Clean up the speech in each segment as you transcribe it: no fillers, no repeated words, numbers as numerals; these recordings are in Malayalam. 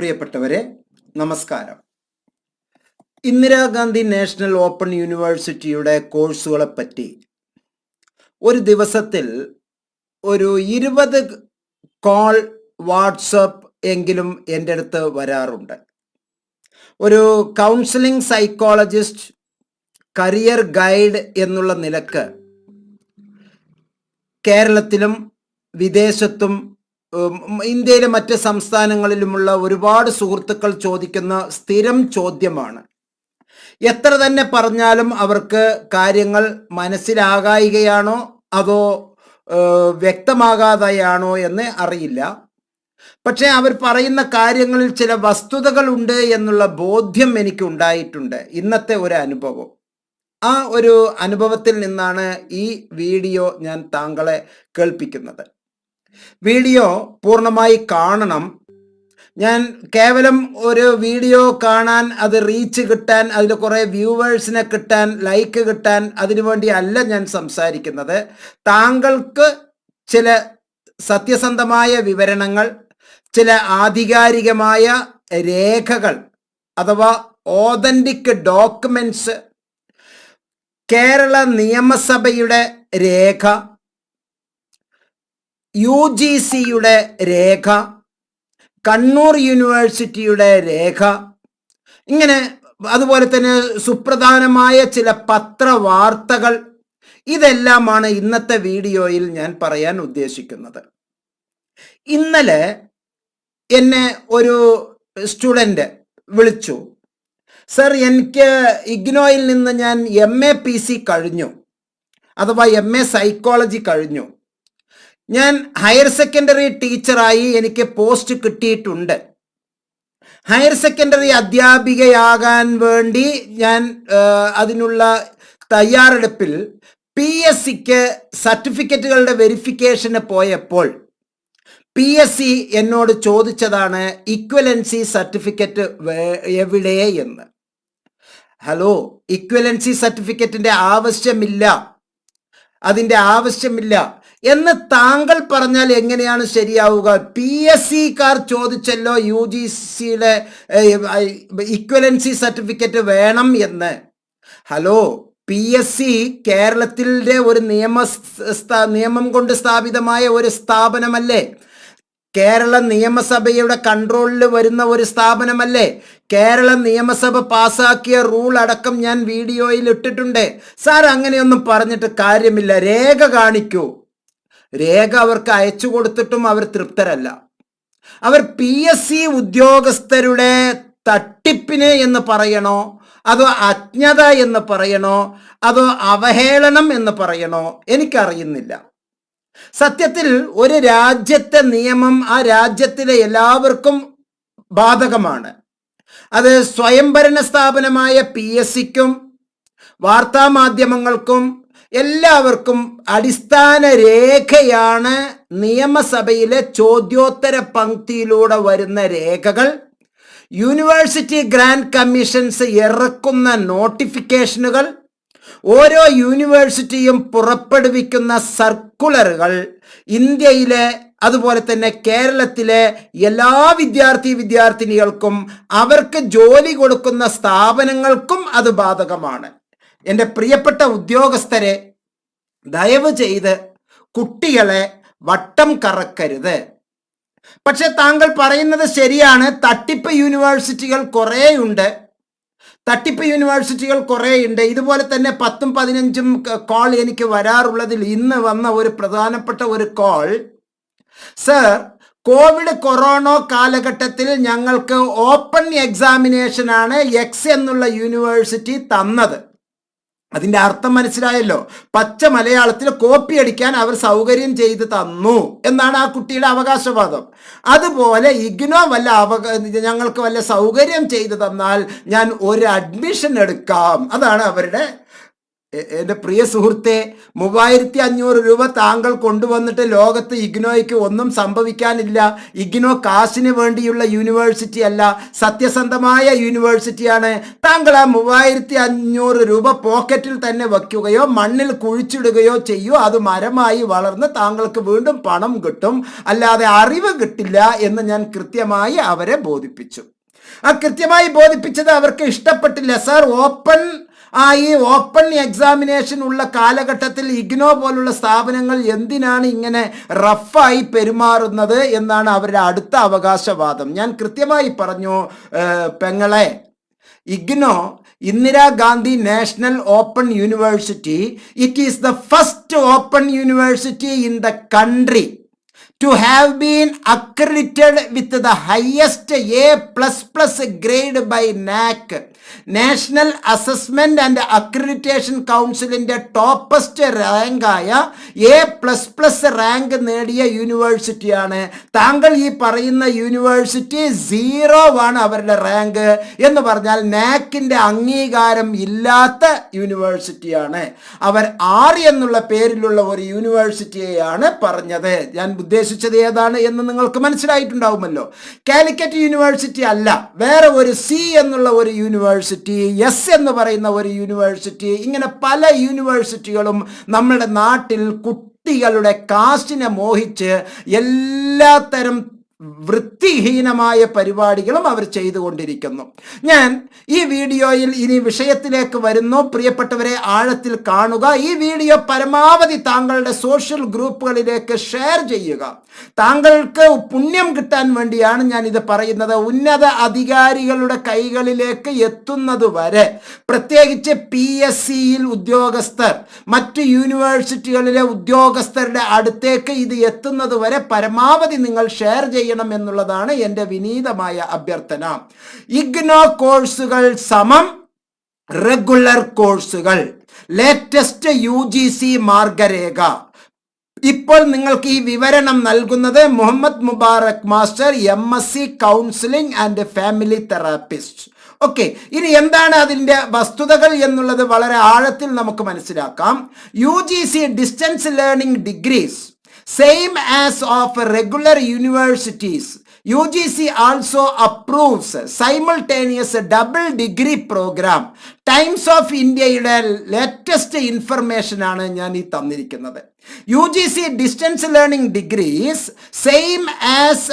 പ്രിയപ്പെട്ടവരെ, നമസ്കാരം. ഇന്ദിരാഗാന്ധി നാഷണൽ ഓപ്പൺ യൂണിവേഴ്സിറ്റിയുടെ കോഴ്സുകളെ പറ്റി ഒരു ദിവസത്തിൽ ഒരു 20 കോൾ വാട്സപ്പ് എങ്കിലും എൻ്റെ അടുത്ത് വരാറുണ്ട്. ഒരു കൗൺസിലിംഗ് സൈക്കോളജിസ്റ്റ്, കരിയർ ഗൈഡ് എന്നുള്ള നിലക്ക് കേരളത്തിലും വിദേശത്തും ഇന്ത്യയിലെ മറ്റ് സംസ്ഥാനങ്ങളിലുമുള്ള ഒരുപാട് സുഹൃത്തുക്കൾ ചോദിക്കുന്ന സ്ഥിരം ചോദ്യമാണ്. എത്ര തന്നെ പറഞ്ഞാലും അവർക്ക് കാര്യങ്ങൾ മനസ്സിലാകായികയാണോ അതോ വ്യക്തമാകാതെയാണോ എന്ന് അറിയില്ല. പക്ഷേ അവർ പറയുന്ന കാര്യങ്ങളിൽ ചില വസ്തുതകളുണ്ട് എന്നുള്ള ബോധ്യം എനിക്കുണ്ടായിട്ടുണ്ട്. ഇന്നത്തെ ഒരു അനുഭവം, ആ ഒരു അനുഭവത്തിൽ നിന്നാണ് ഈ വീഡിയോ ഞാൻ താങ്കളെ കേൾപ്പിക്കുന്നത്. വീഡിയോ പൂർണ്ണമായി കാണണം. ഞാൻ കേവലം ഒരു വീഡിയോ കാണാൻ, അത് റീച്ച് കിട്ടാൻ, അതിൽ കുറേ വ്യൂവേഴ്സിനെ കിട്ടാൻ, ലൈക്ക് കിട്ടാൻ, അതിനുവേണ്ടി അല്ല ഞാൻ സംസാരിക്കുന്നത്. താങ്കൾക്ക് ചില സത്യസന്ധമായ വിവരണങ്ങൾ, ചില ആധികാരികമായ രേഖകൾ അഥവാ ഓതൻറ്റിക് ഡോക്യുമെൻറ്റ്സ്, കേരള നിയമസഭയുടെ രേഖ, UGCയുടെ രേഖ, കണ്ണൂർ യൂണിവേഴ്സിറ്റിയുടെ രേഖ, ഇങ്ങനെ അതുപോലെ തന്നെ സുപ്രധാനമായ ചില പത്രവാർത്തകൾ, ഇതെല്ലാമാണ് ഇന്നത്തെ വീഡിയോയിൽ ഞാൻ പറയാൻ ഉദ്ദേശിക്കുന്നത്. ഇന്നലെ എന്നെ ഒരു സ്റ്റുഡൻറ്റ് വിളിച്ചു. സർ, എനിക്ക് ഇഗ്നോയിൽ നിന്ന് ഞാൻ MAPC കഴിഞ്ഞു, അഥവാ MA സൈക്കോളജി കഴിഞ്ഞു. ഞാൻ ഹയർ സെക്കൻഡറി ടീച്ചറായി എനിക്ക് പോസ്റ്റ് കിട്ടിയിട്ടുണ്ട്. ഹയർ സെക്കൻഡറി അധ്യാപികയാകാൻ വേണ്ടി ഞാൻ അതിനുള്ള തയ്യാറെടുപ്പിൽ PSCക്ക് സർട്ടിഫിക്കറ്റുകളുടെ വെരിഫിക്കേഷന് പോയപ്പോൾ PSC എന്നോട് ചോദിച്ചതാണ് ഇക്വലൻസി സർട്ടിഫിക്കറ്റ് എവിടെ എന്ന്. ഹലോ, ഇക്വലൻസി സർട്ടിഫിക്കറ്റിൻ്റെ ആവശ്യമില്ല, അതിൻ്റെ ആവശ്യമില്ല എന്ന് താങ്കൾ പറഞ്ഞാൽ എങ്ങനെയാണ് ശരിയാവുക? PSCക്കാർ ചോദിച്ചല്ലോ UGCയുടെ ഇക്വലൻസി സർട്ടിഫിക്കറ്റ് വേണം എന്ന്. ഹലോ, PSC കേരളത്തിലെ ഒരു നിയമം കൊണ്ട് സ്ഥാപിതമായ ഒരു സ്ഥാപനമല്ലേ? കേരള നിയമസഭയുടെ കൺട്രോളിൽ വരുന്ന ഒരു സ്ഥാപനമല്ലേ? കേരള നിയമസഭ പാസാക്കിയ റൂൾ അടക്കം ഞാൻ വീഡിയോയിൽ ഇട്ടിട്ടുണ്ട്. സാർ, അങ്ങനെയൊന്നും പറഞ്ഞിട്ട് കാര്യമില്ല, രേഖ കാണിക്കൂ. രേഖ അവർക്ക് അയച്ചു കൊടുത്തിട്ടും അവർ തൃപ്തരല്ല. അവർ PSC ഉദ്യോഗസ്ഥരുടെ തട്ടിപ്പിന് എന്ന് പറയണോ, അതോ അജ്ഞത എന്ന് പറയണോ, അതോ അവഹേളനം എന്ന് പറയണോ, എനിക്കറിയുന്നില്ല. സത്യത്തിൽ ഒരു രാജ്യത്തെ നിയമം ആ രാജ്യത്തിലെ എല്ലാവർക്കും ബാധകമാണ്. അത് സ്വയംഭരണ സ്ഥാപനമായ PSCക്കും വാർത്താമാധ്യമങ്ങൾക്കും എല്ലാവർക്കും അടിസ്ഥാന രേഖയാണ് നിയമസഭയിലെ ചോദ്യോത്തര പങ്ക്തിയിലൂടെ വരുന്ന രേഖകൾ, യൂണിവേഴ്സിറ്റി ഗ്രാൻഡ് കമ്മീഷൻസ് ഇറക്കുന്ന നോട്ടിഫിക്കേഷനുകൾ, ഓരോ യൂണിവേഴ്സിറ്റിയും പുറപ്പെടുവിക്കുന്ന സർക്കുലറുകൾ, ഇന്ത്യയിലെ അതുപോലെ തന്നെ കേരളത്തിലെ എല്ലാ വിദ്യാർത്ഥിനികൾക്കും അവർക്ക് ജോലി കൊടുക്കുന്ന സ്ഥാപനങ്ങൾക്കും അത് ബാധകമാണ്. എൻ്റെ പ്രിയപ്പെട്ട ഉദ്യോഗസ്ഥരെ, ദയവ് ചെയ്ത് കുട്ടികളെ വട്ടം കറക്കരുത്. പക്ഷെ താങ്കൾ പറയുന്നത് ശരിയാണ്, തട്ടിപ്പ് യൂണിവേഴ്സിറ്റികൾ കുറേയുണ്ട്. ഇതുപോലെ തന്നെ 10ഉം 15ഉം കോൾ എനിക്ക് വരാറുള്ളതിൽ ഇന്ന് വന്ന ഒരു പ്രധാനപ്പെട്ട ഒരു കോൾ, സർ, കോവിഡ് കൊറോണ കാലഘട്ടത്തിൽ ഞങ്ങൾക്ക് ഓപ്പൺ എക്സാമിനേഷനാണ് X എന്നുള്ള യൂണിവേഴ്സിറ്റി തന്നത്. അതിൻ്റെ അർത്ഥം മനസ്സിലായല്ലോ. പച്ച മലയാളത്തിൽ കോപ്പി അടിക്കാൻ അവർ സൗകര്യം ചെയ്ത് തന്നു എന്നാണ് ആ കുട്ടിയുടെ അവകാശവാദം. അതുപോലെ ഇഗ്നോ ഞങ്ങൾക്ക് വല്ല സൗകര്യം ചെയ്തു തന്നാൽ ഞാൻ ഒരു അഡ്മിഷൻ എടുക്കാം, അതാണ് അവരുടെ എൻ്റെ പ്രിയ സുഹൃത്തെ, 3500 രൂപ താങ്കൾ കൊണ്ടുവന്നിട്ട് ലോകത്ത് ഇഗ്നോയ്ക്ക് ഒന്നും സംഭവിക്കാനില്ല. ഇഗ്നോ കാശിന് വേണ്ടിയുള്ള യൂണിവേഴ്സിറ്റി അല്ല, സത്യസന്ധമായ യൂണിവേഴ്സിറ്റിയാണ്. താങ്കൾ ആ 3500 രൂപ പോക്കറ്റിൽ തന്നെ വയ്ക്കുകയോ മണ്ണിൽ കുഴിച്ചിടുകയോ ചെയ്യൂ. അത് മരമായി വളർന്ന് താങ്കൾക്ക് വീണ്ടും പണം കിട്ടും, അല്ലാതെ അറിവ് കിട്ടില്ല എന്ന് ഞാൻ കൃത്യമായി അവരെ ബോധിപ്പിച്ചു. കൃത്യമായി ബോധിപ്പിച്ചത് അവർക്ക് ഇഷ്ടപ്പെട്ടില്ല. സാർ, ഈ ഓപ്പൺ എക്സാമിനേഷൻ ഉള്ള കാലഘട്ടത്തിൽ ഇഗ്നോ പോലുള്ള സ്ഥാപനങ്ങൾ എന്തിനാണ് ഇങ്ങനെ റഫായി പെരുമാറുന്നത് എന്നാണ് അവരുടെ അടുത്ത അവകാശവാദം. ഞാൻ കൃത്യമായി പറഞ്ഞു, പെങ്ങളെ, IGNOU Indira Gandhi national open university, it is the first open university in the country to have been accredited with the highest A++ grade by NAAC, national assessment and accreditation കൗൺസിലിന്റെ ടോപ്പസ്റ്റ് റാങ്കായ A++ റാങ്ക് നേടിയ യൂണിവേഴ്സിറ്റിയാണ്. താങ്കൾ ഈ പറയുന്ന യൂണിവേഴ്സിറ്റി 0 ആണ് അവരുടെ റാങ്ക് എന്ന് പറഞ്ഞാൽ നാക്കിന്റെ അംഗീകാരം ഇല്ലാത്ത യൂണിവേഴ്സിറ്റിയാണ്. അവർ 6 എന്നുള്ള പേരിലുള്ള ഒരു യൂണിവേഴ്സിറ്റിയെയാണ് പറഞ്ഞത്. ഞാൻ ഉദ്ദേശിച്ചത് ഏതാണ് എന്ന് നിങ്ങൾക്ക് മനസ്സിലായിട്ടുണ്ടാവുമല്ലോ. കാലിക്കറ്റ് യൂണിവേഴ്സിറ്റി അല്ല, വേറെ ഒരു C എന്നുള്ള ഒരു യൂണിവേഴ്സിറ്റി, എസ് എന്ന് പറയുന്ന ഒരു യൂണിവേഴ്സിറ്റി, ഇങ്ങനെ പല യൂണിവേഴ്സിറ്റികളും നമ്മുടെ നാട്ടിൽ കുട്ടികളുടെ കാശിനെ മോഹിച്ച് എല്ലാത്തരം വൃത്തിഹീനമായ പരിപാടികളും അവർ ചെയ്തുകൊണ്ടിരിക്കുന്നു. ഞാൻ ഈ വീഡിയോയിൽ ഇനി വിഷയത്തിലേക്ക് വരുന്നു. പ്രിയപ്പെട്ടവരെ, ആഴത്തിൽ കാണുക. ഈ വീഡിയോ പരമാവധി താങ്കളുടെ സോഷ്യൽ ഗ്രൂപ്പുകളിലേക്ക് ഷെയർ ചെയ്യുക. താങ്കൾക്ക് പുണ്യം കിട്ടാൻ വേണ്ടിയാണ് ഞാൻ ഇത് പറയുന്നത്. ഉന്നത അധികാരികളുടെ കൈകളിലേക്ക് എത്തുന്നത് വരെ, പ്രത്യേകിച്ച് PSCയിൽ ഉദ്യോഗസ്ഥർ, മറ്റ് യൂണിവേഴ്സിറ്റികളിലെ ഉദ്യോഗസ്ഥരുടെ അടുത്തേക്ക് ഇത് എത്തുന്നത് വരെ പരമാവധി നിങ്ങൾ ഷെയർ ചെയ്യണം എന്നുള്ളതാണ് എൻ്റെ വിനീതമായ അഭ്യർത്ഥന. ഇഗ്നോ കോഴ്സുകൾ സമം റെഗുലർ കോഴ്സുകൾ, ലേറ്റസ്റ്റ് UGC മാർഗരേഖ. ഇപ്പോൾ നിങ്ങൾക്ക് ഈ വിവരണം നൽകുന്നത് Muhammad Mubarak master, MSc counselling and family therapist. Okay, ഇനി എന്താണ് അതിൻ്റെ വസ്തുതകൾ എന്നുള്ളത് വളരെ ആഴത്തിൽ നമുക്ക് മനസ്സിലാക്കാം. UGC distance learning degrees same as of regular universities. UGC also approves simultaneous double degree program. Times of ഇന്ത്യയുടെ ലേറ്റസ്റ്റ് ഇൻഫർമേഷൻ ആണ് ഞാൻ ഈ തന്നിരിക്കുന്നത്. UGC distance learning degrees same as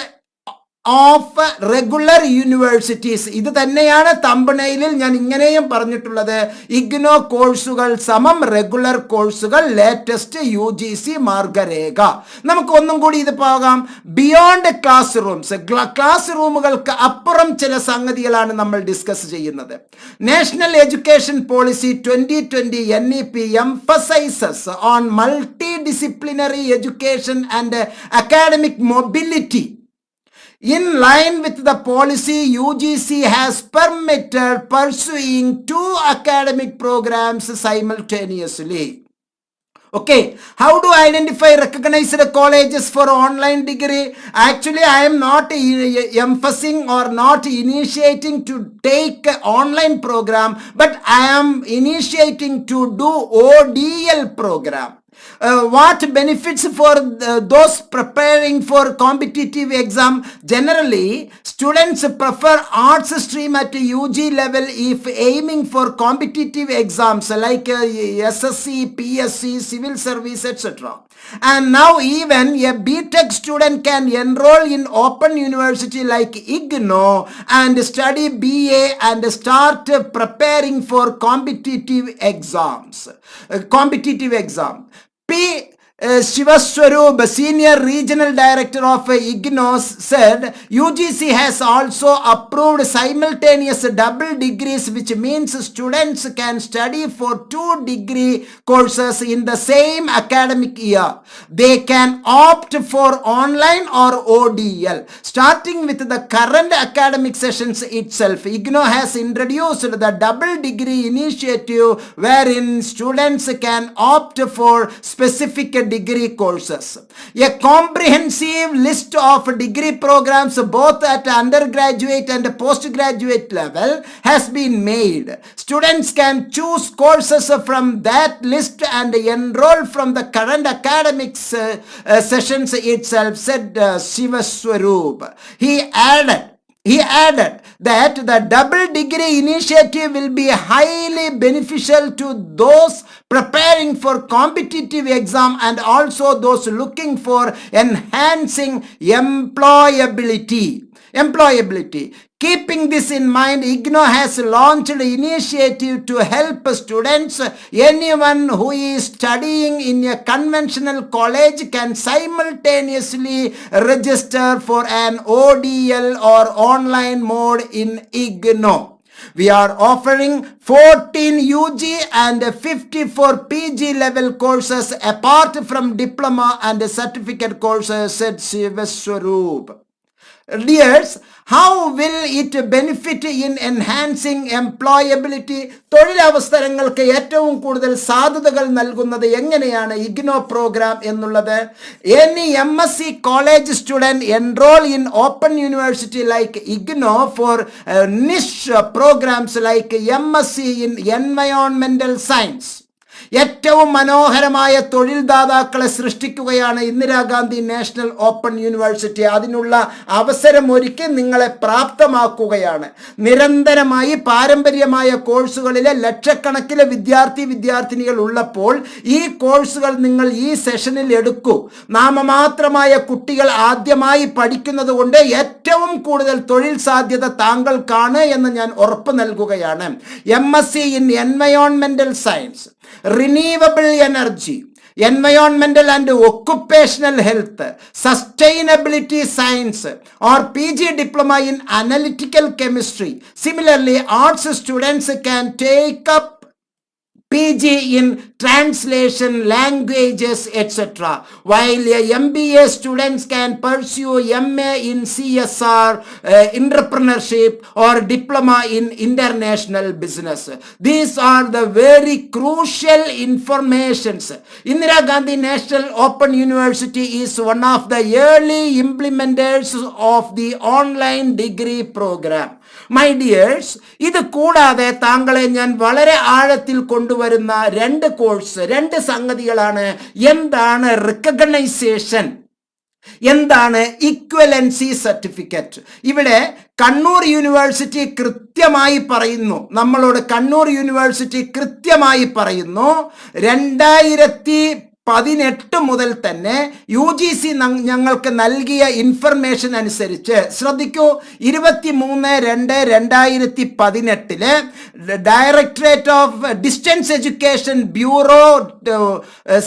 of regular universities. ഇത് തന്നെയാണ് തമ്പനെയിലിൽ ഞാൻ ഇങ്ങനെയും പറഞ്ഞിട്ടുള്ളത്. ഇഗ്നോ കോഴ്സുകൾ സമം റെഗുലർ കോഴ്സുകൾ, ലേറ്റസ്റ്റ് UGC മാർഗരേഖ. നമുക്ക് ഒന്നും കൂടി ഇത് പോകാം. ബിയോണ്ട് ക്ലാസ് റൂംസ്, ക്ലാസ് റൂമുകൾക്ക് അപ്പുറം ചില സംഗതികളാണ് നമ്മൾ ഡിസ്കസ് ചെയ്യുന്നത്. National education policy 2020 NEP emphasizes on multidisciplinary education and academic mobility. In line with the policy, UGC has permitted pursuing 2 academic programs simultaneously. Okay, how do I identify recognized colleges for online degree? Actually, I am not emphasizing or not initiating to take online program, but I am initiating to do ODL program. What benefits for those preparing for competitive exam? Generally, students prefer arts stream at UG level if aiming for competitive exams like SSC, PSC, civil service, etc. And now even a BTech student can enroll in open university like IGNO and study BA and start preparing for competitive exams. P. Shivaswarup, Senior Regional Director of IGNO, said UGC has also approved simultaneous double degrees, which means students can study for 2 degree courses in the same academic year. They can opt for online or ODL. Starting with the current academic sessions itself, IGNO has introduced the double degree initiative wherein students can opt for specific degree courses. A comprehensive list of degree programs both at undergraduate and postgraduate level has been made. Students can choose courses from that list and enroll from the current academic sessions itself, said Sivaswarup. He added that the double degree initiative will be highly beneficial to those preparing for competitive exam and also those looking for enhancing employability. Keeping this in mind, IGNOU has launched an initiative to help students. Anyone who is studying in a conventional college can simultaneously register for an ODL or online mode in IGNOU. We are offering 14 UG and 54 PG level courses apart from diploma and certificate courses, said Sivaswarup. Dears, how will it benefit in enhancing employability? തൊഴിലവസരങ്ങൾക്ക് ഏറ്റവും കൂടുതൽ സാധ്യതകൾ നൽകുന്നത് എങ്ങനെയാണ് ഇഗ്നോ പ്രോഗ്രാം എന്നുള്ളത്? Any MSc college student enroll in open university like IGNOU for niche programs like MSc in environmental science. ഏറ്റവും മനോഹരമായ തൊഴിൽ ദാതാക്കളെ സൃഷ്ടിക്കുകയാണ് ഇന്ദിരാഗാന്ധി നാഷണൽ ഓപ്പൺ യൂണിവേഴ്സിറ്റി. അതിനുള്ള അവസരം ഒരുക്കി നിങ്ങളെ പ്രാപ്തമാക്കുകയാണ്. നിരന്തരമായി പാരമ്പര്യമായ കോഴ്സുകളിലെ ലക്ഷക്കണക്കിന് വിദ്യാർത്ഥിനികൾ ഉള്ളപ്പോൾ ഈ കോഴ്സുകൾ നിങ്ങൾ ഈ സെഷനിൽ എടുക്കൂ. നാമമാത്രമായ കുട്ടികൾ ആദ്യമായി പഠിക്കുന്നത് കൊണ്ട് ഏറ്റവും കൂടുതൽ തൊഴിൽ സാധ്യത താങ്കൾക്കാണ് എന്ന് ഞാൻ ഉറപ്പ് നൽകുകയാണ്. MSc in environmental science, renewable energy, environmental and occupational health, sustainability science, or PG diploma in analytical chemistry. Similarly, arts students can take up PG in translation, languages, etc. While MBA students can pursue MA in CSR, entrepreneurship, or diploma in international business. These are the very crucial informations. Indira Gandhi National Open University is one of the early implementers of the online degree program. My dears, ഇത് കൂടാതെ താങ്കളെ ഞാൻ വളരെ ആഴത്തിൽ കൊണ്ടുവരുന്ന രണ്ട് സംഗതികളാണ്. എന്താണ് റിക്കഗ്നൈസേഷൻ, എന്താണ് ഇക്വലൻസി സർട്ടിഫിക്കറ്റ്? ഇവിടെ കണ്ണൂർ യൂണിവേഴ്സിറ്റി കൃത്യമായി പറയുന്നു, നമ്മളോട് കണ്ണൂർ യൂണിവേഴ്സിറ്റി കൃത്യമായി പറയുന്നു, 2018 മുതൽ തന്നെ UGC ഞങ്ങൾക്ക് നൽകിയ ഇൻഫർമേഷൻ അനുസരിച്ച് ശ്രദ്ധിക്കൂ, 23/2/2018 directorate of distance education bureau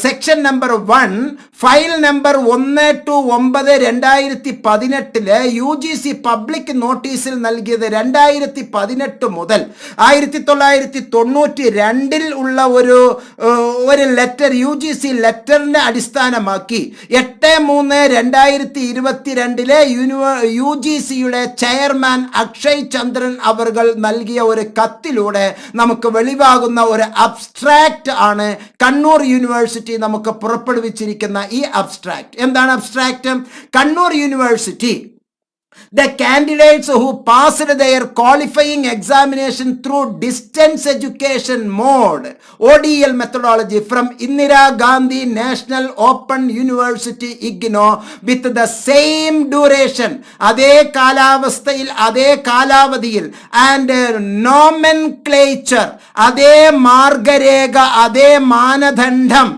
section number 1 file number 1-9/2018 UGC public നോട്ടീസിൽ നൽകിയത് 2018 മുതൽ 1992 ഉള്ള ഒരു ലെറ്റർ, UGC ലെറ്ററിനെ അടിസ്ഥാനമാക്കി 8-3/2022 UGCയുടെ ചെയർമാൻ അക്ഷയ് ചന്ദ്രൻ അവർ നൽകിയ ഒരു കത്തിലൂടെ നമുക്ക് വെളിവാകുന്ന ഒരു അബ്സ്ട്രാക്റ്റ് ആണ് കണ്ണൂർ യൂണിവേഴ്സിറ്റി നമുക്ക് പുറപ്പെടുവിച്ചിരിക്കുന്ന ഈ അബ്സ്ട്രാക്റ്റ്. എന്താണ് abstract? Kannur university, the candidates who passed their qualifying examination through distance education mode ODL methodology from Indira Gandhi National Open University IGNOU with the same duration, അതേ കാലാവസ്ഥയിൽ അതേ കാലാവധിയിൽ, and nomenclature, അതേ മാർഗരേഖ, അതേ മാനദണ്ഡം,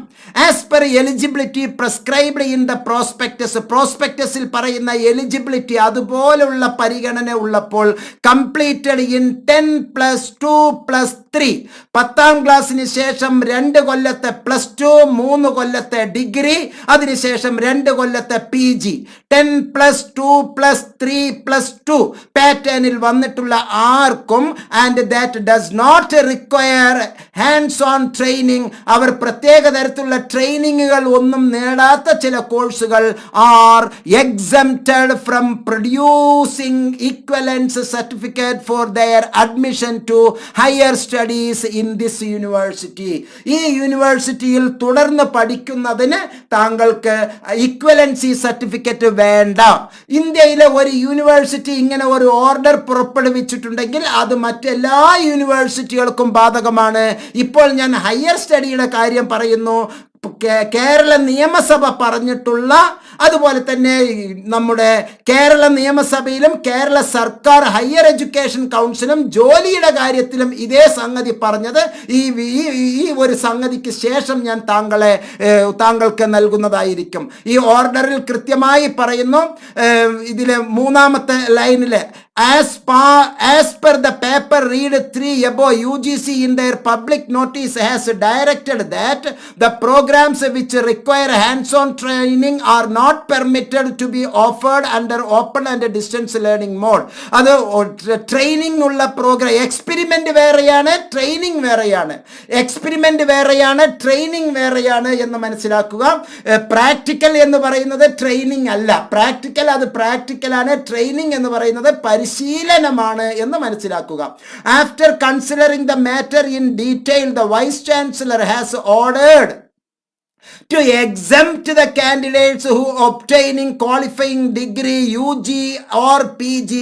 as per eligibility prescribed in the prospectus. പ്രോസ്പെക്ടസിൽ പറയുന്ന എലിജിബിലിറ്റി അതുപോലുള്ള പരിഗണന ഉള്ളപ്പോൾ completed in 10+2+3, 10ാം ക്ലാസ്സിന് ശേഷം 2 കൊല്ലത്തെ +2, 3 കൊല്ലത്തെ ഡിഗ്രി, അതിനുശേഷം 2 കൊല്ലത്തെ PG, 10+2+3+2 പാറ്റേണിൽ വന്നിട്ടുള്ള ആർക്കും, and that does not require hands on training, അവർ പ്രത്യേക തരത്തിലുള്ള ട്രെയിനിങ്ങുകൾ ഒന്നും നേടാത്ത ചില കോഴ്സുകൾ are exempted from producing equivalence certificate for their admission to higher studies in this university. ഈ യൂണിവേഴ്സിറ്റിയിൽ തുടർന്ന് പഠിക്കുന്നതിന് താങ്കൾക്ക് ഇക്വലൻസി സർട്ടിഫിക്കറ്റ് വേണ്ട. ഇന്ത്യയിലെ ഒരു യൂണിവേഴ്സിറ്റി ഇങ്ങനെ ഒരു ഓർഡർ പുറപ്പെടുവിച്ചിട്ടുണ്ടെങ്കിൽ അത് മറ്റെല്ലാ യൂണിവേഴ്സിറ്റികൾക്കും ബാധകമാണ്. ഇപ്പോൾ ഞാൻ ഹയർ സ്റ്റഡിയുടെ കാര്യം പറയുന്നു. കേരള നിയമസഭ പറഞ്ഞിട്ടുള്ള, അതുപോലെ തന്നെ നമ്മുടെ കേരള നിയമസഭയിലും കേരള സർക്കാർ ഹയർ എഡ്യൂക്കേഷൻ കൗൺസിലും ജോലിയുടെ കാര്യത്തിലും ഇതേ സംഗതി പറഞ്ഞത് ഈ ഒരു സംഗതിക്ക് ശേഷം ഞാൻ താങ്കൾക്ക് നൽകുന്നതായിരിക്കും. ഈ ഓർഡറിൽ കൃത്യമായി പറയുന്നു, ഇതിലെ 3ാമത്തെ ലൈനിൽ as per the paper read 3 above, UGC in their public notice has directed that the programs which require hands-on training are not permitted to be offered under open and distance learning mode. അത് ട്രെയിനിങ് ഉള്ള പ്രോഗ്രാം, എക്സ്പെരിമെന്റ് വേറെയാണ്, ട്രെയിനിങ് വേറെയാണ്. എക്സ്പെരിമെന്റ് വേറെയാണ്, ട്രെയിനിങ് വേറെയാണ് എന്ന് മനസ്സിലാക്കുക. പ്രാക്ടിക്കൽ എന്ന് പറയുന്നത് ട്രെയിനിങ് അല്ല. പ്രാക്ടിക്കൽ അത് പ്രാക്ടിക്കലാണ്, ട്രെയിനിങ് എന്ന് പറയുന്നത് പരിശീലനമാണ് എന്ന് മനസ്സിലാക്കുക. After considering the matter in detail, the vice chancellor has ordered to exempt the candidates who obtaining qualifying degree UG or PG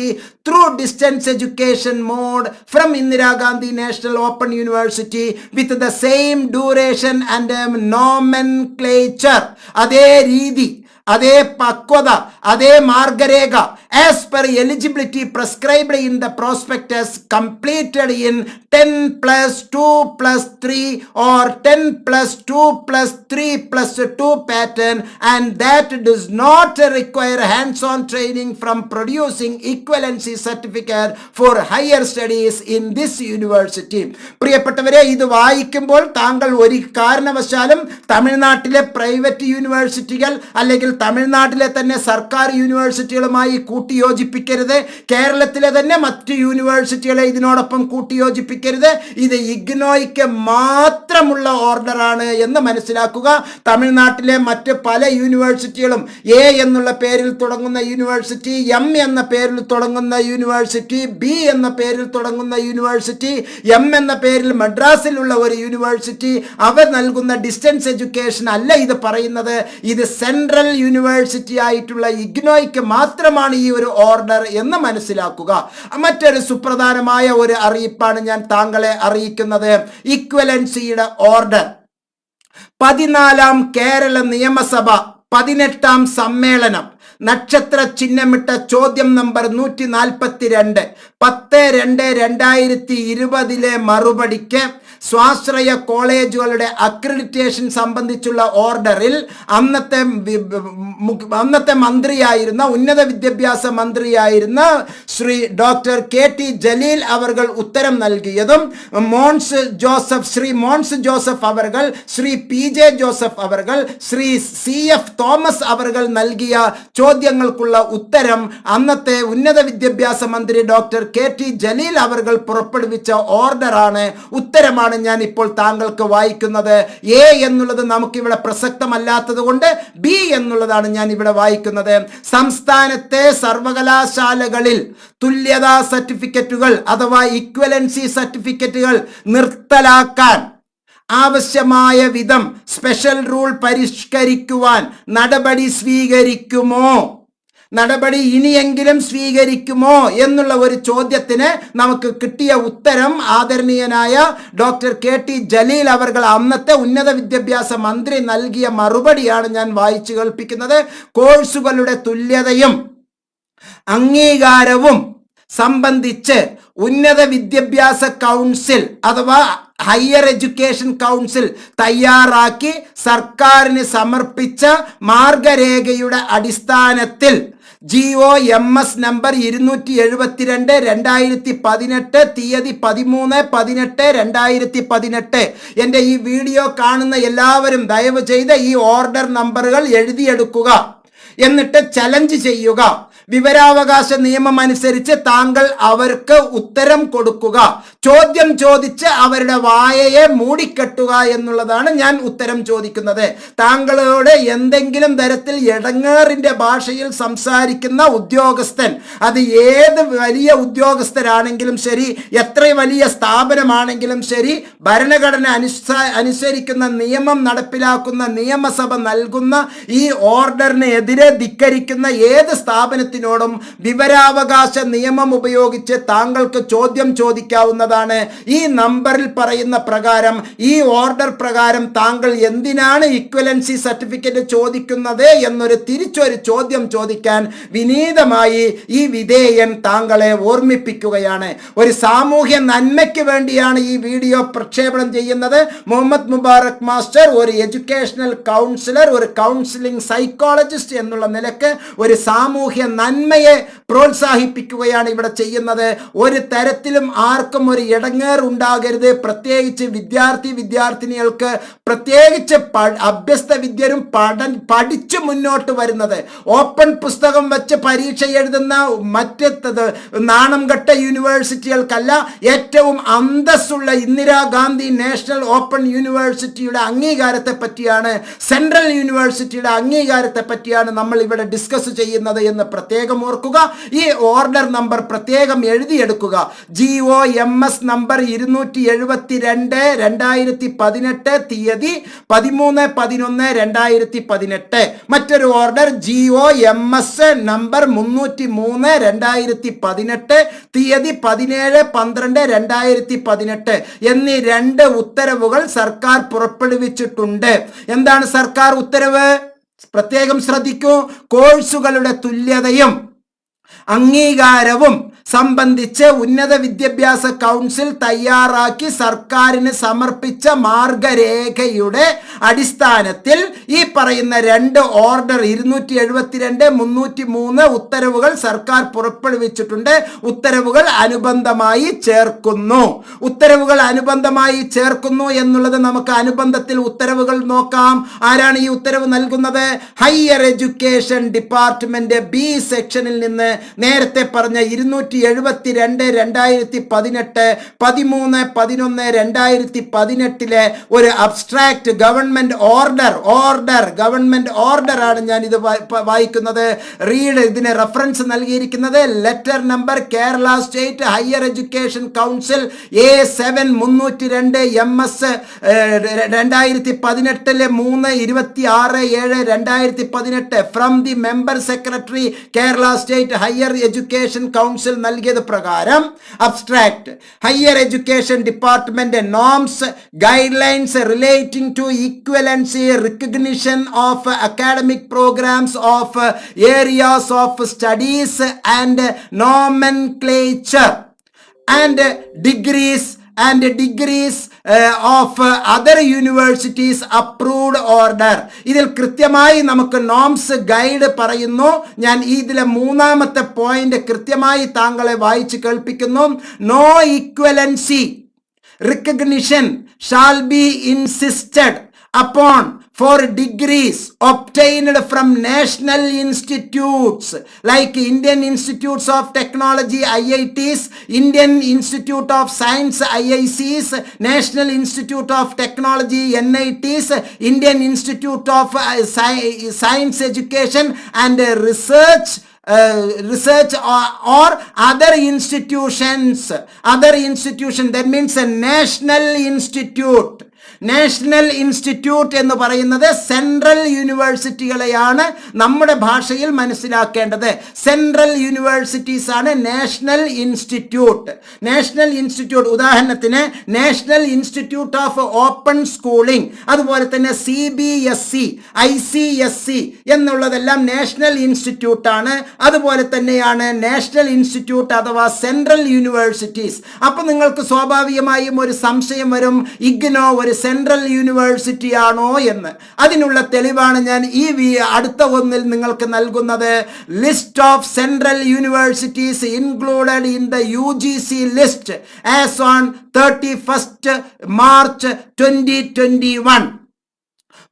through distance education mode from Indira Gandhi National Open University with the same duration and nomenclature. അതേ രീതി, അതേ പക്വത, അതേ മാർഗരേഖ as per eligibility prescribed in the prospectus completed in 10+2+3 or 10+2+3+2 pattern and that does not require hands-on training from producing equivalency certificate for higher studies in this university. പ്രിയപ്പെട്ടവരെ, ഇത് വായിക്കുമ്പോൾ താങ്കൾ ഒരു കാരണവശാലും തമിഴ്നാട്ടിലെ പ്രൈവറ്റ് യൂണിവേഴ്സിറ്റികൾ അല്ലെങ്കിൽ തമിഴ്നാട്ടിലെ തന്നെ സർക്കാർ യൂണിവേഴ്സിറ്റികളുമായി കൂട്ടിയോജിപ്പിക്കരുത്. കേരളത്തിലെ തന്നെ മറ്റ് യൂണിവേഴ്സിറ്റികളെ ഇതിനോടൊപ്പം കൂട്ടിയോജിപ്പിക്കരുത്. ഇത് ഇഗ്നോയ്ക്ക് മാത്രമുള്ള ഓർഡറാണ് എന്ന് മനസ്സിലാക്കുക. തമിഴ്നാട്ടിലെ മറ്റ് പല യൂണിവേഴ്സിറ്റികളും എ എന്നുള്ള പേരിൽ തുടങ്ങുന്ന യൂണിവേഴ്സിറ്റി, എം എന്ന പേരിൽ തുടങ്ങുന്ന യൂണിവേഴ്സിറ്റി, ബി എന്ന പേരിൽ തുടങ്ങുന്ന യൂണിവേഴ്സിറ്റി, എം എന്ന പേരിൽ മദ്രാസിലുള്ള ഒരു യൂണിവേഴ്സിറ്റി, അവർ നൽകുന്ന ഡിസ്റ്റൻസ് എഡ്യൂക്കേഷൻ അല്ല ഇത് പറയുന്നത്. ഇത് സെൻട്രൽ യൂണിവേഴ്സിറ്റി ആയിട്ടുള്ള ഇഗ്നോയ്ക്ക് മാത്രമാണ് ഈ ഒരു ഓർഡർ എന്ന് മനസ്സിലാക്കുക. മറ്റൊരു സുപ്രധാനമായ ഒരു അറിയിപ്പാണ് ഞാൻ താങ്കളെ അറിയിക്കുന്നത്. ഇക്വലൻസിയുടെ ഓർഡർ 14ാം കേരള നിയമസഭ 18ാം സമ്മേളനം നക്ഷത്ര ചിഹ്നമിട്ട ചോദ്യം നമ്പർ 142 10/2/2020 മറുപടിക്ക് സ്വാശ്രയ കോളേജുകളുടെ അക്രഡിറ്റേഷൻ സംബന്ധിച്ചുള്ള ഓർഡറിൽ അന്നത്തെ മന്ത്രിയായിരുന്ന, ഉന്നത വിദ്യാഭ്യാസ മന്ത്രിയായിരുന്ന ശ്രീ ഡോക്ടർ KT ജലീൽ അവർകൾ ഉത്തരം നൽകിയതും ശ്രീ മോൻസ് ജോസഫ് അവർകൾ, ശ്രീ PJ ജോസഫ് അവർകൾ, ശ്രീ CF തോമസ് അവർകൾ നൽകിയ ചോദ്യങ്ങൾക്കുള്ള ഉത്തരം അന്നത്തെ ഉന്നത വിദ്യാഭ്യാസ മന്ത്രി ഡോക്ടർ KT ജലീൽ അവർകൾ പുറപ്പെടുവിച്ച ഓർഡറാണ്, ഉത്തരമാണ് ഞാൻ ഇപ്പോൾ താങ്കൾക്ക് വായിക്കുന്നത്. എ എന്നുള്ളത് നമുക്കിവിടെ പ്രസക്തമല്ലാത്തത് കൊണ്ട് ബി എന്നുള്ളതാണ് ഞാൻ ഇവിടെ വായിക്കുന്നത്. സംസ്ഥാനത്തെ സർവകലാശാലകളിൽ തുല്യതാ സർട്ടിഫിക്കറ്റുകൾ അഥവാ ഇക്വലൻസി സർട്ടിഫിക്കറ്റുകൾ നിർത്തലാക്കാൻ ആവശ്യമായ വിധം സ്പെഷ്യൽ റൂൾ പരിഷ്കരിക്കുവാൻ നടപടി സ്വീകരിക്കുമോ, നടപടി ഇനിയെങ്കിലും സ്വീകരിക്കുമോ എന്നുള്ള ഒരു ചോദ്യത്തിന് നമുക്ക് കിട്ടിയ ഉത്തരം ആദരണീയനായ ഡോക്ടർ KT ജലീൽ അവർകൾ അന്നത്തെ ഉന്നത വിദ്യാഭ്യാസ മന്ത്രി നൽകിയ മറുപടിയാണ് ഞാൻ വായിച്ചു കേൾപ്പിക്കുന്നത്. കോഴ്സുകളുടെ തുല്യതയും അംഗീകാരവും സംബന്ധിച്ച് ഉന്നത വിദ്യാഭ്യാസ കൗൺസിൽ അഥവാ ഹയർ എഡ്യൂക്കേഷൻ കൗൺസിൽ തയ്യാറാക്കി സർക്കാരിന് സമർപ്പിച്ച മാർഗരേഖയുടെ അടിസ്ഥാനത്തിൽ GOMS നമ്പർ 272/2018 തീയതി 13/18/2018. എൻ്റെ ഈ വീഡിയോ കാണുന്ന എല്ലാവരും ദയവ് ചെയ്ത് ഈ ഓർഡർ നമ്പറുകൾ എഴുതിയെടുക്കുക, എന്നിട്ട് ചലഞ്ച് ചെയ്യുക. വിവരാവകാശ നിയമം അനുസരിച്ച് താങ്കൾ അവർക്ക് ഉത്തരം കൊടുക്കുക. ചോദ്യം ചോദിച്ച് അവരുടെ വായയെ മൂടിക്കെട്ടുക എന്നുള്ളതാണ് ഞാൻ ഉത്തരം ചോദിക്കുന്നത്. താങ്കളോട് എന്തെങ്കിലും തരത്തിൽ എടങ്ങേറിന്റെ ഭാഷയിൽ സംസാരിക്കുന്ന ഉദ്യോഗസ്ഥൻ, അത് ഏത് വലിയ ഉദ്യോഗസ്ഥരാണെങ്കിലും ശരി, എത്ര വലിയ സ്ഥാപനമാണെങ്കിലും ശരി, ഭരണഘടന അനുസരിക്കുന്ന നിയമം നടപ്പിലാക്കുന്ന നിയമസഭ നൽകുന്ന ഈ ഓർഡറിന് എതിരെ ധിക്കരിക്കുന്ന ഏത് സ്ഥാപനത്തിനോടും വിവരാവകാശ നിയമം ഉപയോഗിച്ച് താങ്കൾക്ക് ചോദ്യം ചോദിക്കാവുന്നതാണ്. ഈ നമ്പറിൽ പറയുന്ന പ്രകാരം, ഈ ഓർഡർ പ്രകാരം താങ്കൾ എന്തിനാണ് ഇക്വലൻസി സർട്ടിഫിക്കറ്റ് ചോദിക്കുന്നത് എന്നൊരു തിരിച്ചൊരു ചോദ്യം ചോദിക്കാൻ വിനീതമായി ഈ വിധേയൻ താങ്കളെ ഓർമ്മിപ്പിക്കുകയാണ്. ഒരു സാമൂഹ്യ നന്മയ്ക്ക് വേണ്ടിയാണ് ഈ വീഡിയോ പ്രക്ഷേപണം ചെയ്യുന്നത്. മുഹമ്മദ് മുബാറക് മാസ്റ്റർ ഒരു എഡ്യൂക്കേഷണൽ കൗൺസിലർ, ഒരു കൗൺസിലിംഗ് സൈക്കോളജിസ്റ്റ് എന്നുള്ള നിലക്ക് ഒരു സാമൂഹ്യ നന്മയെ പ്രോത്സാഹിപ്പിക്കുകയാണ് ഇവിടെ ചെയ്യുന്നത്. ഒരു തരത്തിലും ആർക്കും ഒരു ഇടങ്ങേർ ഉണ്ടാകരുത്. പ്രത്യേകിച്ച് വിദ്യാർത്ഥിനികൾക്ക്, പ്രത്യേകിച്ച് അഭ്യസ്ത വിദ്യരും പഠിച്ചു മുന്നോട്ട് വരുന്നത്, ഓപ്പൺ പുസ്തകം വെച്ച് പരീക്ഷ എഴുതുന്ന മറ്റേത് നാണം കെട്ട യൂണിവേഴ്സിറ്റികൾക്കല്ല, ഏറ്റവും അന്തസ്സുള്ള ഇന്ദിരാഗാന്ധി നാഷണൽ ഓപ്പൺ യൂണിവേഴ്സിറ്റിയുടെ അംഗീകാരത്തെ പറ്റിയാണ്, സെൻട്രൽ യൂണിവേഴ്സിറ്റിയുടെ അംഗീകാരത്തെ പറ്റിയാണ് നമ്മൾ ഇവിടെ ഡിസ്കസ് ചെയ്യുന്നത് എന്ന് പ്രത്യേകം ഓർക്കുക. ഈ ഓർഡർ നമ്പർ പ്രത്യേകം എഴുതിയെടുക്കുക. GOMS നമ്പർ 272/2018, തീയതി 13/11/2018. മറ്റൊരു ഓർഡർ GOMS നമ്പർ 303/2018, തീയതി 17/12/2018 എന്നീ 2 ഉത്തരവുകൾ സർക്കാർ പുറപ്പെടുവിച്ചിട്ടുണ്ട്. എന്താണ് സർക്കാർ ഉത്തരവ്? പ്രത്യേകം ശ്രദ്ധിക്കൂ. കോഴ്സുകളുടെ തുല്യതയും അംഗീകാരവും സംബന്ധിച്ച് ഉന്നത വിദ്യാഭ്യാസ കൗൺസിൽ തയ്യാറാക്കി സർക്കാരിന് സമർപ്പിച്ച മാർഗരേഖയുടെ അടിസ്ഥാനത്തിൽ ഈ പറയുന്ന 2 ഓർഡർ 272, 303 ഉത്തരവുകൾ സർക്കാർ പുറപ്പെടുവിച്ചിട്ടുണ്ട്. ഉത്തരവുകൾ അനുബന്ധമായി ചേർക്കുന്നു എന്നുള്ളത് നമുക്ക് അനുബന്ധത്തിൽ ഉത്തരവുകൾ നോക്കാം. ആരാണ് ഈ ഉത്തരവ് നൽകുന്നത്? ഹയർ എഡ്യൂക്കേഷൻ ഡിപ്പാർട്ട്മെന്റ് B സെക്ഷനിൽ നിന്ന് നേരത്തെ പറഞ്ഞ 272/2018, 13/11/2018 ഒരു അബ്സ്ട്രാക്ട് ഗവൺമെന്റ് ഓർഡർ ആണ് ഞാൻ ഇത് വായിക്കുന്നത്. ഇതിന് റെഫറൻസ് നൽകിയിരിക്കുന്നത് letter number Kerala state higher education council A7 302 MS 2018 3/26/7/2018 from the member secretary Kerala state higher education council നൽകിയത് പ്രകാരം abstract higher education department norms guidelines relating to equivalency recognition of academic programmes of areas of studies and nomenclature and degrees of other universities approved order. ഇതിൽ കൃത്യമായി നമുക്ക് നോംസ് ഗൈഡ് പറയുന്നു. ഞാൻ ഇതിലെ 3ാമത്തെ പോയിന്റ് കൃത്യമായി താങ്കളെ വായിച്ച് കേൾപ്പിക്കുന്നു. No equivalency recognition shall be insisted upon for degrees obtained from national institutes like Indian Institutes of Technology IITs, Indian Institute of Science IICs, National Institute of Technology NITs, Indian Institute of Science Education and Research or other institutions. That means a national institute എന്ന് പറയുന്നത് സെൻട്രൽ യൂണിവേഴ്സിറ്റികളെയാണ് നമ്മുടെ ഭാഷയിൽ മനസ്സിലാക്കേണ്ടത്. സെൻട്രൽ യൂണിവേഴ്സിറ്റീസ് ആണ് നാഷണൽ ഇൻസ്റ്റിറ്റ്യൂട്ട്. ഉദാഹരണത്തിന് national institute of open schooling, അതുപോലെ തന്നെ CBSE, ICSE എന്നുള്ളതെല്ലാം നാഷണൽ ഇൻസ്റ്റിറ്റ്യൂട്ട് ആണ്. അതുപോലെ തന്നെയാണ് നാഷണൽ ഇൻസ്റ്റിറ്റ്യൂട്ട് അഥവാ സെൻട്രൽ യൂണിവേഴ്സിറ്റീസ്. അപ്പൊ നിങ്ങൾക്ക് സ്വാഭാവികമായും ഒരു സംശയം വരും, ഇഗ്നോ ഒരു സെൻട്രൽ യൂണിവേഴ്സിറ്റി ആണോ എന്ന്. അതിനുള്ള തെളിവാണ് ഞാൻ ഈ അടുത്ത ഒന്നിൽ നിങ്ങൾക്ക് നൽകുന്നത്. List of central universities included in the UGC list as on 31st March 2021.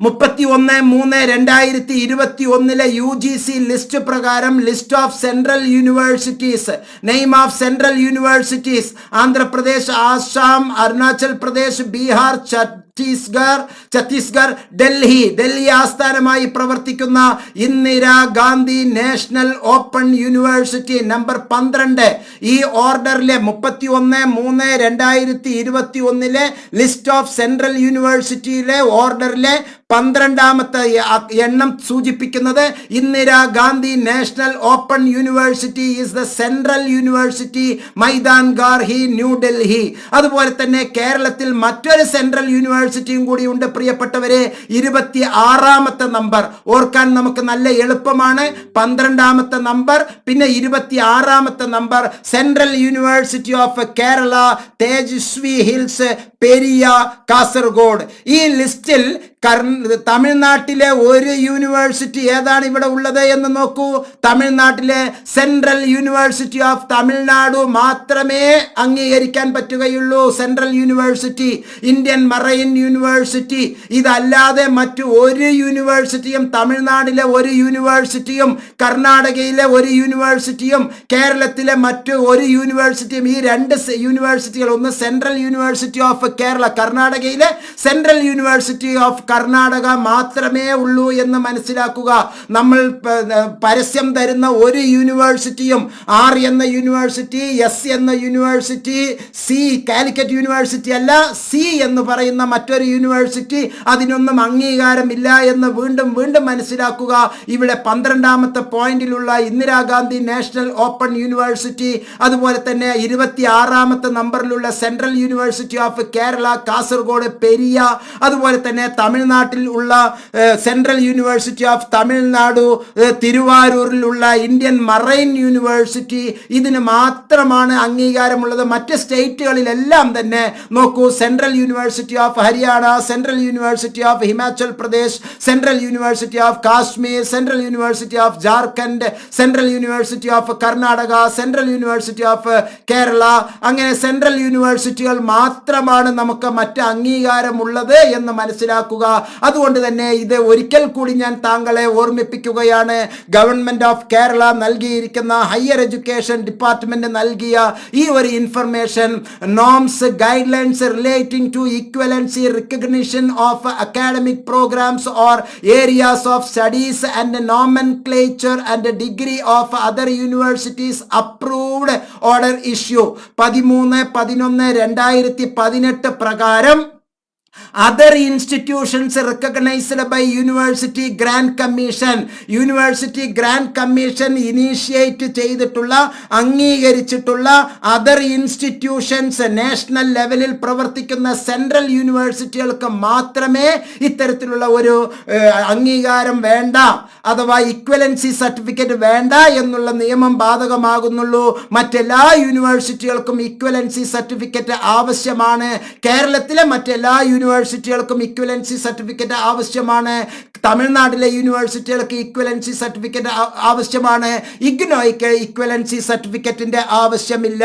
31/3/2021 UGC list പ്രകാരം list of central universities, name of central universities: Andhra Pradesh, Assam, Arunachal Pradesh, Bihar, Chhattisgarh, Delhi ആസ്ഥാനമായി പ്രവർത്തിക്കുന്ന Indira Gandhi national open university number 12. ഈ ഓർഡറിലെ 31/3/2021 ലിസ്റ്റ് ഓഫ് സെൻട്രൽ യൂണിവേഴ്സിറ്റിയിലെ ഓർഡറിലെ 12ാമത്തെ എണ്ണം സൂചിപ്പിക്കുന്നത് Indira Gandhi national open university is the central university, Maidan Garhi, New Delhi. അതുപോലെ തന്നെ കേരളത്തിൽ മറ്റൊരു സെൻട്രൽ യൂണിവേഴ്സിറ്റിയും കൂടിയുണ്ട് പ്രിയപ്പെട്ടവരെ, 26ാമത്തെ നമ്പർ. ഓർക്കാൻ നമുക്ക് നല്ല എളുപ്പമാണ്. 12ാമത്തെ നമ്പർ, പിന്നെ 26ാമത്തെ number central university of Kerala, Tejaswi hills, Periya, Kasaragod. ഈ ലിസ്റ്റിൽ തമിഴ്നാട്ടിലെ ഒരു യൂണിവേഴ്സിറ്റി ഏതാണ് ഇവിടെ ഉള്ളത് എന്ന് നോക്കൂ. തമിഴ്നാട്ടിലെ സെൻട്രൽ യൂണിവേഴ്സിറ്റി ഓഫ് തമിഴ്നാടു മാത്രമേ അംഗീകരിക്കാൻ പറ്റുകയുള്ളൂ. Central university, Indian marine university, ഇതല്ലാതെ മറ്റു ഒരു യൂണിവേഴ്സിറ്റിയും, തമിഴ്നാട്ടിലെ ഒരു യൂണിവേഴ്സിറ്റിയും, കർണാടകയിലെ ഒരു യൂണിവേഴ്സിറ്റിയും, കേരളത്തിലെ മറ്റു ഒരു യൂണിവേഴ്സിറ്റിയും, ഈ 2 യൂണിവേഴ്സിറ്റികൾ, ഒന്ന് സെൻട്രൽ യൂണിവേഴ്സിറ്റി ഓഫ് കേരള, കർണാടകയിലെ സെൻട്രൽ യൂണിവേഴ്സിറ്റി ഓഫ് കർണാടക മാത്രമേ ഉള്ളൂ എന്ന് മനസ്സിലാക്കുക. നമ്മൾ പരസ്യം തരുന്ന ഒരു യൂണിവേഴ്സിറ്റിയും, ആർ എന്ന യൂണിവേഴ്സിറ്റി, എസ് എന്ന യൂണിവേഴ്സിറ്റി, സി കാലിക്കറ്റ് യൂണിവേഴ്സിറ്റി അല്ല, സി എന്ന് പറയുന്ന മറ്റൊരു യൂണിവേഴ്സിറ്റി, അതിനൊന്നും അംഗീകാരമില്ല എന്ന് വീണ്ടും മനസ്സിലാക്കുക. ഇവിടെ 12ാമത്തെ പോയിന്റിലുള്ള ഇന്ദിരാഗാന്ധി നാഷണൽ ഓപ്പൺ യൂണിവേഴ്സിറ്റി, അതുപോലെ തന്നെ 26ാമത്തെ നമ്പറിലുള്ള central university of Kerala, Kasaragod, Periya, അതുപോലെ തന്നെ തമിഴ്നാട്ടിൽ ഉള്ള സെൻട്രൽ യൂണിവേഴ്സിറ്റി ഓഫ് തമിഴ്നാടു, തിരുവാരൂരിലുള്ള ഇന്ത്യൻ മറൈൻ യൂണിവേഴ്സിറ്റി, ഇതിന് മാത്രമാണ് അംഗീകാരമുള്ളത്. മറ്റ് സ്റ്റേറ്റുകളിലെല്ലാം തന്നെ നോക്കൂ, central university of Haryana, central university of Himachal Pradesh, central university of Kashmir, central university of Jharkhand, central university of Karnataka, central university of Kerala, അങ്ങനെ സെൻട്രൽ യൂണിവേഴ്സിറ്റികൾ മാത്രമാണ് നമുക്ക് മറ്റ് അംഗീകാരമുള്ളത് എന്ന് മനസ്സിലാക്കുക. അതുകൊണ്ട് തന്നെ ഇത് ഒരിക്കൽ കൂടി ഞാൻ താങ്കളെ ഓർമ്മിപ്പിക്കുകയാണ്. ഗവൺമെന്റ് ഓഫ് കേരള നൽകിയിരിക്കുന്ന ഹയർ എഡ്യൂക്കേഷൻ ഡിപ്പാർട്ട്മെന്റ് നൽകിയ ഈ ഒരു information, norms guidelines relating to equivalency recognition of academic programmes or areas of studies and nomenclature and degree of other universities approved order issue 13/11/2018 പ്രകാരം other institutions recognized by University Grant Commission initiate ചെയ്തിട്ടുള്ള, അംഗീകരിച്ചിട്ടുള്ള അതർ ഇൻസ്റ്റിറ്റ്യൂഷൻസ്, നാഷണൽ ലെവലിൽ പ്രവർത്തിക്കുന്ന സെൻട്രൽ യൂണിവേഴ്സിറ്റികൾക്ക് മാത്രമേ ഇത്തരത്തിലുള്ള ഒരു അംഗീകാരം വേണ്ട, അഥവാ ഇക്വലൻസി സർട്ടിഫിക്കറ്റ് വേണ്ട എന്നുള്ള നിയമം ബാധകമാകുന്നുള്ളൂ. മറ്റെല്ലാ യൂണിവേഴ്സിറ്റികൾക്കും ഇക്വലൻസി സർട്ടിഫിക്കറ്റ് ആവശ്യമാണ്. കേരളത്തിലെ മറ്റെല്ലാ യൂണിവേഴ്സിറ്റികൾക്കും ഇക്വലൻസി സർട്ടിഫിക്കറ്റ് ആവശ്യമാണ്. തമിഴ്നാട്ടിലെ യൂണിവേഴ്സിറ്റികൾക്ക് ഇക്വലൻസി സർട്ടിഫിക്കറ്റ് ആവശ്യമാണ്. ഇഗ്നോയ്ക്ക് ഇക്വലൻസി സർട്ടിഫിക്കറ്റിന്റെ ആവശ്യമില്ല.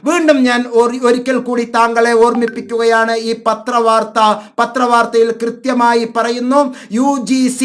വീണ്ടും ഞാൻ ഒരിക്കൽ കൂടി താങ്കളെ ഓർമ്മിപ്പിക്കുകയാണ്. ഈ പത്രവാർത്തയിൽ കൃത്യമായി പറയുന്നു, UGC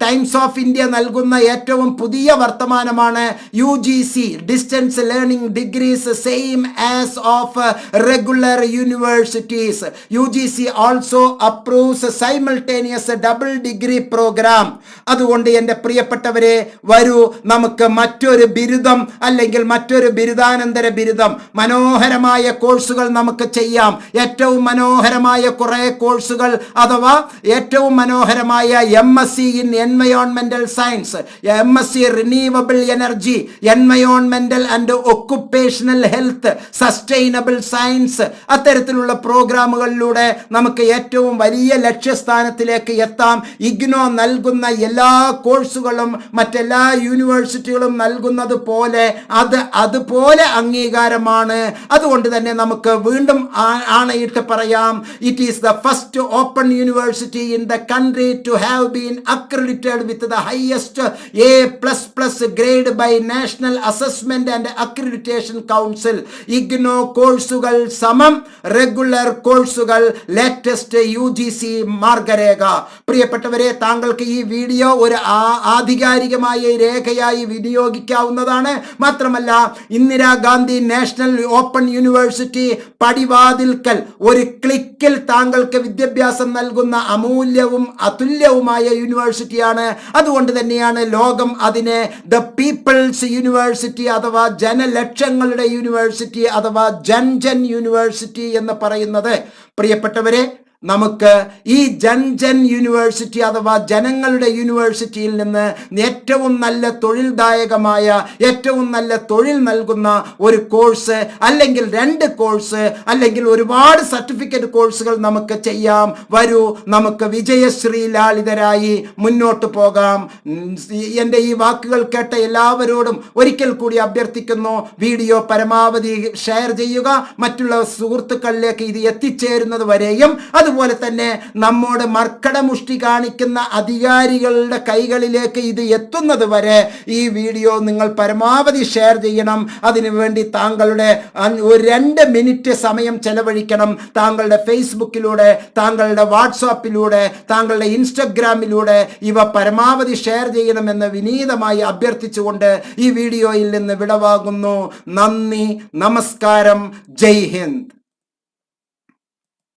ടൈംസ് ഓഫ് ഇന്ത്യ നൽകുന്ന ഏറ്റവും പുതിയ വർത്തമാനമാണ്. UGC distance learning degrees same as of regular universities. UGC also approves simultaneous double degree programme. അതുകൊണ്ട് എൻ്റെ പ്രിയപ്പെട്ടവരെ, വരൂ നമുക്ക് മറ്റൊരു ബിരുദം അല്ലെങ്കിൽ മറ്റൊരു ബിരുദാനന്തര ബിരുദം, മനോഹരമായ കോഴ്സുകൾ നമുക്ക് ചെയ്യാം. ഏറ്റവും മനോഹരമായ കുറേ കോഴ്സുകൾ, അഥവാ ഏറ്റവും മനോഹരമായ MSc in Environmental Science, MSc Renewable Energy, Environmental and Occupational Health, Sustainable Science, അത്തരത്തിലുള്ള പ്രോഗ്രാമുകളിലൂടെ നമുക്ക് ഏറ്റവും വലിയ ലക്ഷ്യസ്ഥാനത്തിൽ ലെവലിലേക്ക് എത്താം. ഇഗ്നോ നൽകുന്ന എല്ലാ കോഴ്സുകളും മറ്റെല്ലാ യൂണിവേഴ്സിറ്റികളും നൽകുന്നത് പോലെ അതുപോലെ അംഗീകാരമാണ്. അതുകൊണ്ട് തന്നെ നമുക്ക് വീണ്ടും ആണയിട്ട് പറയാം, it is the first open university in the country to have been accredited with the highest A++ grade by national assessment and accreditation council. IGNOU കോഴ്സുകൾ സമം റെഗുലർ കോഴ്സുകൾ ലേറ്റസ്റ്റ് UGC മാർഗരേഖ. പ്രിയപ്പെട്ടവരെ, താങ്കൾക്ക് ഈ വീഡിയോ ഒരു ആധികാരികമായ രേഖയായി വിനിയോഗിക്കാവുന്നതാണ്. മാത്രമല്ല, ഇന്ദിരാഗാന്ധി നാഷണൽ ഓപ്പൺ യൂണിവേഴ്സിറ്റി പടിവാതിൽക്കൽ ഒരു ക്ലിക്കിൽ താങ്കൾക്ക് വിദ്യാഭ്യാസം നൽകുന്ന അമൂല്യവും അതുല്യവുമായ യൂണിവേഴ്സിറ്റിയാണ്. അതുകൊണ്ട് തന്നെയാണ് ലോകം അതിനെ ദ പീപ്പിൾസ് യൂണിവേഴ്സിറ്റി അഥവാ ജനലക്ഷങ്ങളുടെ യൂണിവേഴ്സിറ്റി അഥവാ ജൻ യൂണിവേഴ്സിറ്റി എന്ന് പറയുന്നത്. പ്രിയപ്പെട്ടവരെ, നമുക്ക് ഈ ജൻ യൂണിവേഴ്സിറ്റി അഥവാ ജനങ്ങളുടെ യൂണിവേഴ്സിറ്റിയിൽ നിന്ന് ഏറ്റവും നല്ല തൊഴിൽദായകമായ ഏറ്റവും നല്ല തൊഴിൽ നൽകുന്ന ഒരു കോഴ്സ് അല്ലെങ്കിൽ 2 കോഴ്സ് അല്ലെങ്കിൽ ഒരുപാട് സർട്ടിഫിക്കറ്റ് കോഴ്സുകൾ നമുക്ക് ചെയ്യാം. വരൂ, നമുക്ക് വിജയശ്രീ ലാളിതരായി മുന്നോട്ട് പോകാം. എൻ്റെ ഈ വാക്കുകൾ കേട്ട എല്ലാവരോടും ഒരിക്കൽ കൂടി അഭ്യർത്ഥിക്കുന്നു, വീഡിയോ പരമാവധി ഷെയർ ചെയ്യുക. മറ്റുള്ള സുഹൃത്തുക്കളിലേക്ക് ഇത് എത്തിച്ചേരുന്നത് വരെയും അതുപോലെ തന്നെ നമ്മോട് മർക്കടമുഷ്ടി കാണിക്കുന്ന അധികാരികളുടെ കൈകളിലേക്ക് ഇത് എത്തുന്നത് വരെ ഈ വീഡിയോ നിങ്ങൾ പരമാവധി ഷെയർ ചെയ്യണം. അതിനുവേണ്ടി താങ്കളുടെ 2 മിനിറ്റ് സമയം ചെലവഴിക്കണം. താങ്കളുടെ ഫേസ്ബുക്കിലൂടെ, താങ്കളുടെ വാട്സാപ്പിലൂടെ, താങ്കളുടെ ഇൻസ്റ്റഗ്രാമിലൂടെ ഇവ പരമാവധി ഷെയർ ചെയ്യണമെന്ന് വിനീതമായി അഭ്യർത്ഥിച്ചുകൊണ്ട് ഈ വീഡിയോയിൽ നിന്ന് വിടവാങ്ങുന്നു. നന്ദി, നമസ്കാരം, ജയ് ഹിന്ദ്.